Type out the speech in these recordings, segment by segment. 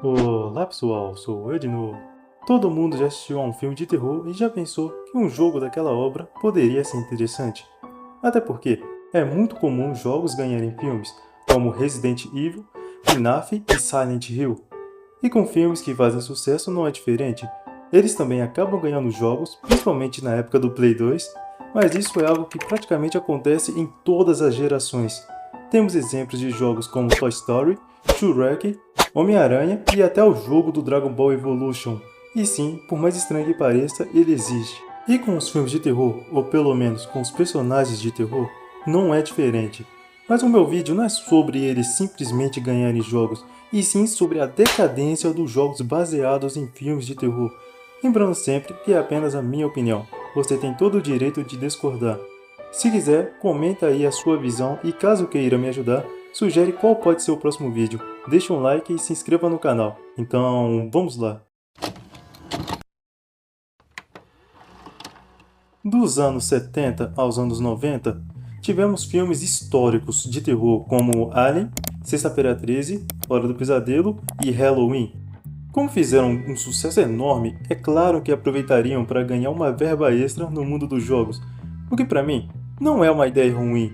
Olá pessoal, sou eu de novo. Todo mundo já assistiu a um filme de terror e já pensou que um jogo daquela obra poderia ser interessante. Até porque é muito comum jogos ganharem filmes, como Resident Evil, FNAF e Silent Hill. E com filmes que fazem sucesso não é diferente. Eles também acabam ganhando jogos, principalmente na época do Play 2, mas isso é algo que praticamente acontece em todas as gerações. Temos exemplos de jogos como Toy Story, Shrek, Homem-Aranha e até o jogo do Dragon Ball Evolution. E sim, por mais estranho que pareça, ele existe. E com os filmes de terror, ou pelo menos com os personagens de terror, não é diferente. Mas o meu vídeo não é sobre eles simplesmente ganharem jogos, e sim sobre a decadência dos jogos baseados em filmes de terror. Lembrando sempre que é apenas a minha opinião, você tem todo o direito de discordar. Se quiser, comenta aí a sua visão e caso queira me ajudar, sugere qual pode ser o próximo vídeo. Deixa um like e se inscreva no canal. Então, vamos lá! Dos anos 70 aos anos 90, tivemos filmes históricos de terror como Alien, Sexta-feira 13, Hora do Pesadelo e Halloween. Como fizeram um sucesso enorme, é claro que aproveitariam para ganhar uma verba extra no mundo dos jogos, o que para mim não é uma ideia ruim.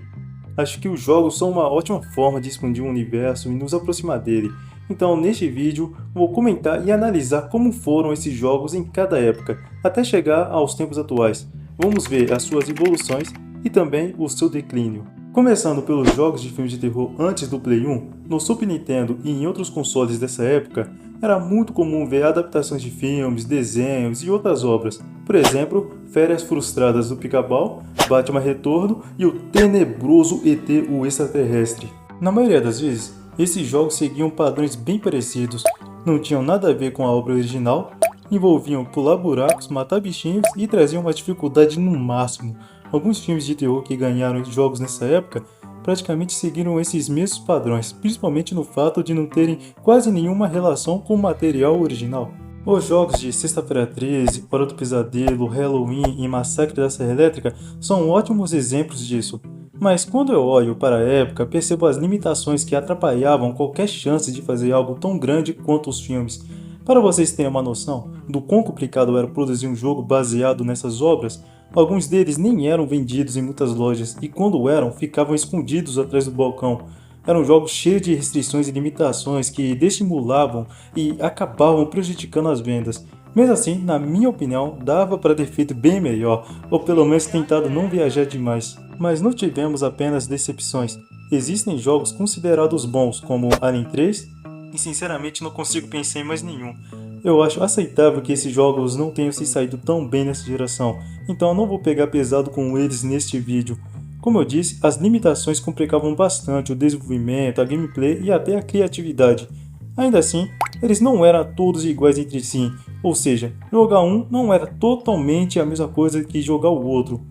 Acho que os jogos são uma ótima forma de expandir o universo e nos aproximar dele. Então, neste vídeo, vou comentar e analisar como foram esses jogos em cada época, até chegar aos tempos atuais. Vamos ver as suas evoluções e também o seu declínio. Começando pelos jogos de filmes de terror antes do Play 1, no Super Nintendo e em outros consoles dessa época, era muito comum ver adaptações de filmes, desenhos e outras obras. Por exemplo, Férias Frustradas do Pica-Pau, Batman Retorno e o tenebroso ET o Extraterrestre. Na maioria das vezes, esses jogos seguiam padrões bem parecidos, não tinham nada a ver com a obra original, envolviam pular buracos, matar bichinhos e traziam uma dificuldade no máximo. Alguns filmes de terror que ganharam jogos nessa época praticamente seguiram esses mesmos padrões, principalmente no fato de não terem quase nenhuma relação com o material original. Os jogos de Sexta-feira 13, Hora do Pesadelo, Halloween e Massacre da Serra Elétrica são ótimos exemplos disso. Mas quando eu olho para a época, percebo as limitações que atrapalhavam qualquer chance de fazer algo tão grande quanto os filmes. Para vocês terem uma noção do quão complicado era produzir um jogo baseado nessas obras, alguns deles nem eram vendidos em muitas lojas e quando eram, ficavam escondidos atrás do balcão. Eram jogos cheios de restrições e limitações que desestimulavam e acabavam prejudicando as vendas. Mesmo assim, na minha opinião, dava para ter feito bem melhor, ou pelo menos tentado não viajar demais. Mas não tivemos apenas decepções. Existem jogos considerados bons, como Alien 3, e sinceramente não consigo pensar em mais nenhum. Eu acho aceitável que esses jogos não tenham se saído tão bem nessa geração, então eu não vou pegar pesado com eles neste vídeo. Como eu disse, as limitações complicavam bastante o desenvolvimento, a gameplay e até a criatividade. Ainda assim, eles não eram todos iguais entre si, ou seja, jogar um não era totalmente a mesma coisa que jogar o outro.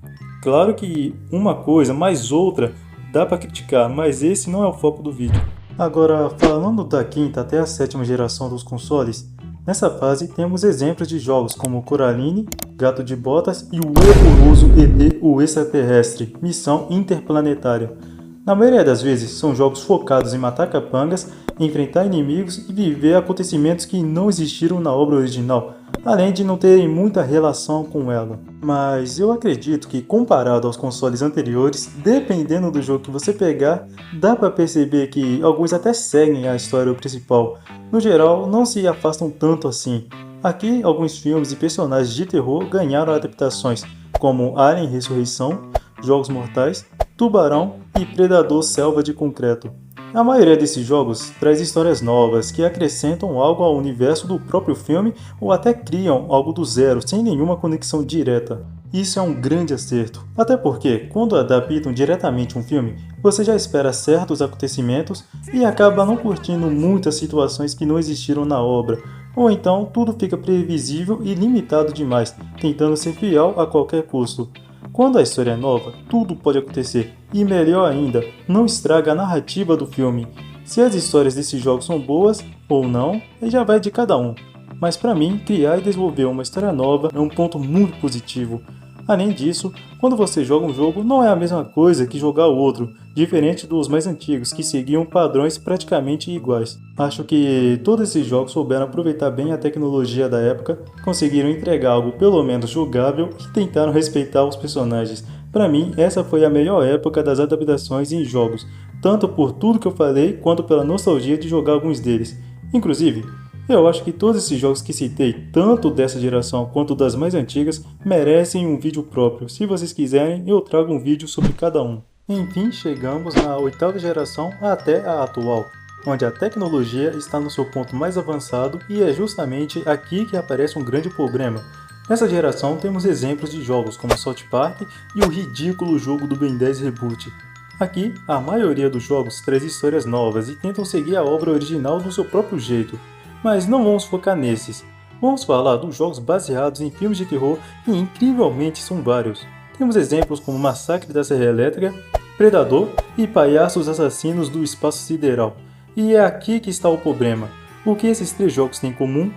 Claro que uma coisa mais outra dá para criticar, mas esse não é o foco do vídeo. Agora, falando da quinta até a sétima geração dos consoles, nessa fase temos exemplos de jogos como Coraline, Gato de Botas e o horroroso ET o Extraterrestre, Missão Interplanetária. Na maioria das vezes, são jogos focados em matar capangas, enfrentar inimigos e viver acontecimentos que não existiram na obra original, além de não terem muita relação com ela. Mas eu acredito que comparado aos consoles anteriores, dependendo do jogo que você pegar, dá para perceber que alguns até seguem a história principal. No geral, não se afastam tanto assim. Aqui, alguns filmes e personagens de terror ganharam adaptações, como Alien Ressurreição, Jogos Mortais, Tubarão e Predador Selva de Concreto. A maioria desses jogos traz histórias novas que acrescentam algo ao universo do próprio filme ou até criam algo do zero sem nenhuma conexão direta. Isso é um grande acerto, até porque, quando adaptam diretamente um filme, você já espera certos acontecimentos e acaba não curtindo muitas situações que não existiram na obra, ou então tudo fica previsível e limitado demais, tentando ser fiel a qualquer custo. Quando a história é nova, tudo pode acontecer, e melhor ainda, não estraga a narrativa do filme. Se as histórias desses jogos são boas ou não, aí já vai de cada um. Mas para mim, criar e desenvolver uma história nova é um ponto muito positivo. Além disso, quando você joga um jogo, não é a mesma coisa que jogar outro. diferente dos mais antigos, que seguiam padrões praticamente iguais. Acho que todos esses jogos souberam aproveitar bem a tecnologia da época, conseguiram entregar algo pelo menos jogável e tentaram respeitar os personagens. Para mim, essa foi a melhor época das adaptações em jogos, tanto por tudo que eu falei, quanto pela nostalgia de jogar alguns deles. Inclusive, eu acho que todos esses jogos que citei, tanto dessa geração quanto das mais antigas, merecem um vídeo próprio. Se vocês quiserem, eu trago um vídeo sobre cada um. Enfim, chegamos na oitava geração até a atual, onde a tecnologia está no seu ponto mais avançado e é justamente aqui que aparece um grande problema. Nessa geração temos exemplos de jogos como South Park e o ridículo jogo do Ben 10 Reboot. Aqui, a maioria dos jogos traz histórias novas e tentam seguir a obra original do seu próprio jeito. Mas não vamos focar nesses. Vamos falar dos jogos baseados em filmes de terror e incrivelmente são vários. Temos exemplos como Massacre da Serra Elétrica, Predador e Palhaços Assassinos do Espaço Sideral. E é aqui que está o problema. O que esses três jogos têm em comum?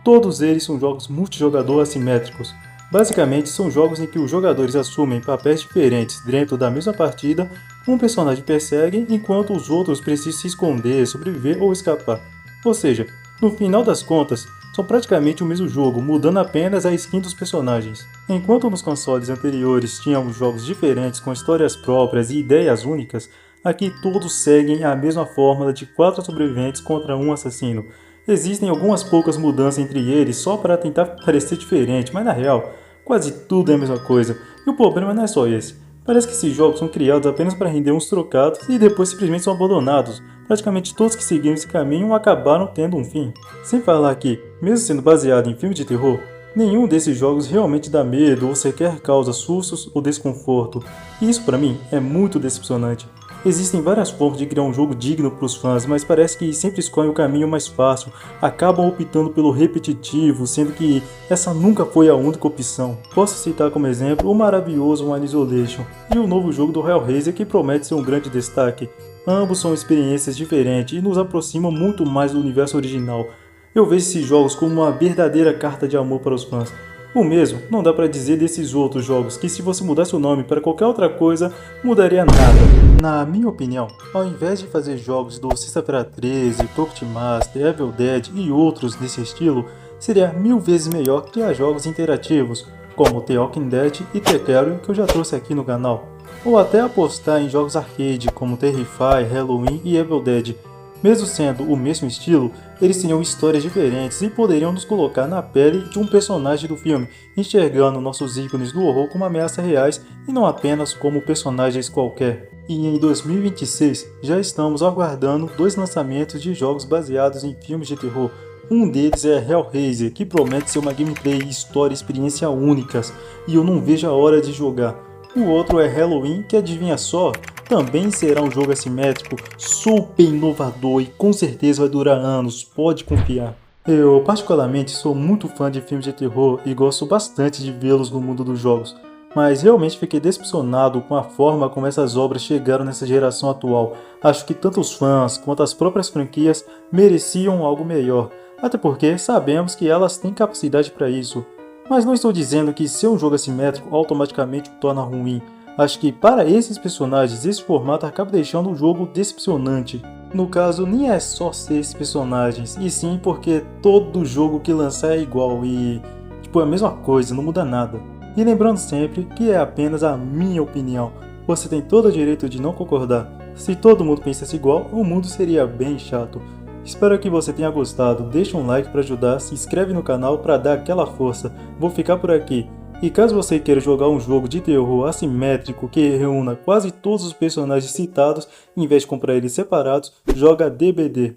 Todos eles são jogos multijogador assimétricos. Basicamente, são jogos em que os jogadores assumem papéis diferentes dentro da mesma partida, um personagem persegue enquanto os outros precisam se esconder, sobreviver ou escapar. Ou seja, no final das contas, são praticamente o mesmo jogo, mudando apenas a skin dos personagens. Enquanto nos consoles anteriores tínhamos jogos diferentes com histórias próprias e ideias únicas, aqui todos seguem a mesma fórmula de 4 sobreviventes contra um assassino. Existem algumas poucas mudanças entre eles só para tentar parecer diferente, mas na real, quase tudo é a mesma coisa. E o problema não é só esse. Parece que esses jogos são criados apenas para render uns trocados e depois simplesmente são abandonados. Praticamente todos que seguiram esse caminho acabaram tendo um fim. Sem falar que, mesmo sendo baseado em filmes de terror, nenhum desses jogos realmente dá medo ou sequer causa sustos ou desconforto. E isso para mim é muito decepcionante. Existem várias formas de criar um jogo digno para os fãs, mas parece que sempre escolhem o caminho mais fácil, acabam optando pelo repetitivo, sendo que essa nunca foi a única opção. Posso citar como exemplo o maravilhoso One Isolation e o novo jogo do Hellraiser que promete ser um grande destaque. Ambos são experiências diferentes e nos aproximam muito mais do universo original. Eu vejo esses jogos como uma verdadeira carta de amor para os fãs. O mesmo não dá para dizer desses outros jogos, que se você mudasse o nome para qualquer outra coisa, mudaria nada. Na minha opinião, ao invés de fazer jogos do Sexta-feira 13, Puppet Master, Evil Dead e outros desse estilo, seria 1000 vezes melhor criar jogos interativos, como The Walking Dead e The Carrion que eu já trouxe aqui no canal. Ou até apostar em jogos arcade como Terrify, Halloween e Evil Dead. Mesmo sendo o mesmo estilo, eles teriam histórias diferentes e poderiam nos colocar na pele de um personagem do filme, enxergando nossos ícones do horror como ameaças reais e não apenas como personagens qualquer. E em 2026 já estamos aguardando 2 lançamentos de jogos baseados em filmes de terror. Um deles é Hellraiser, que promete ser uma gameplay, história e experiência únicas, e eu não vejo a hora de jogar. O outro é Halloween, que adivinha só, também será um jogo assimétrico, super inovador e com certeza vai durar anos, pode confiar. Eu particularmente sou muito fã de filmes de terror e gosto bastante de vê-los no mundo dos jogos, mas realmente fiquei decepcionado com a forma como essas obras chegaram nessa geração atual. Acho que tanto os fãs quanto as próprias franquias mereciam algo melhor, até porque sabemos que elas têm capacidade para isso. Mas não estou dizendo que ser um jogo assimétrico automaticamente o torna ruim. Acho que para esses personagens esse formato acaba deixando o jogo decepcionante. No caso, nem é só ser esses personagens, e sim porque todo jogo que lançar é igual e é a mesma coisa, não muda nada. E lembrando sempre que é apenas a minha opinião. Você tem todo o direito de não concordar. Se todo mundo pensasse igual, o mundo seria bem chato. Espero que você tenha gostado, deixa um like para ajudar, se inscreve no canal para dar aquela força. Vou ficar por aqui. E caso você queira jogar um jogo de terror assimétrico que reúna quase todos os personagens citados, em vez de comprar eles separados, joga DBD.